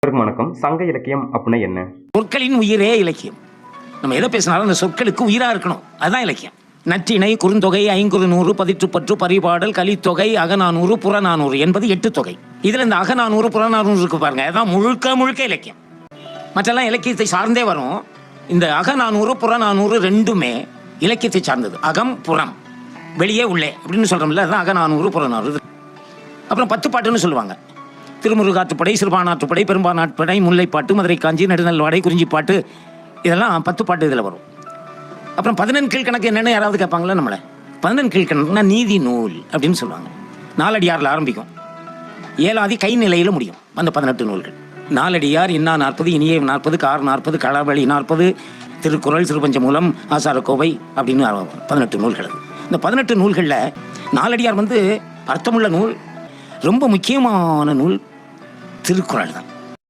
வணக்கம். சங்க இலக்கியம் அப்படின்னா என்ன? சொற்களின் உயிரே இலக்கியம். நம்ம எதை பேசினாலும் அந்த சொற்களுக்கு உயிரா இருக்கணும், அதுதான் இலக்கியம். நற்றிணை, குறுந்தொகை, ஐங்குறுநூறு, பதிற்றுப்பற்று, பரிபாடல், கலித்தொகை, அகநானூறு, புறநானூறு என்பது 8 தொகை. இதுல இந்த அகநானூறு, புறநானூறு இருக்கு பாருங்க, அதான் முழுக்க முழுக்க இலக்கியம். மற்றெல்லாம் இலக்கியத்தை சார்ந்தே வரும். இந்த அகநானூறு, புறநானூறு ரெண்டுமே இலக்கியத்தை சார்ந்தது. அகம், புறம், வெளியே உள்ளே அப்படின்னு சொல்றோம்ல, அதுதான் அகநானூறு, புறநானூறு. அப்புறம் 10 பாட்டுன்னு சொல்லுவாங்க. திருமுருகாற்றுப்படை, சிறுபானாற்றுப்படை, பெரும்பானாற்றுப்படை, முல்லைப்பாட்டு, மதுரை காஞ்சி, நெடுநல்வாடை, குறிஞ்சிப்பாட்டு, இதெல்லாம் 10 பாட்டு இதில் வரும். அப்புறம் 11 கீழ்கணக்கு என்னென்னு யாராவது கேட்பாங்களா நம்மளை? 11 கீழ்கணக்குனா நீதி நூல் அப்படின்னு சொல்லுவாங்க. 4 அடியாரில் ஆரம்பிக்கும், 7ஆதி கை நிலையில் முடியும் அந்த 18 நூல்கள். 4 அடியார், இன்னா 40, இனிய 40, கார் 40, களவழி 40, திருக்குறள், சிறுபஞ்சமூலம், ஆசாரக்கோவை அப்படின்னு 18 நூல்கள். இந்த 18 நூல்களில் 4 அடியார் அர்த்தமுள்ள நூல். ரொம்ப முக்கியமான நூல் திருக்குறள் தான்.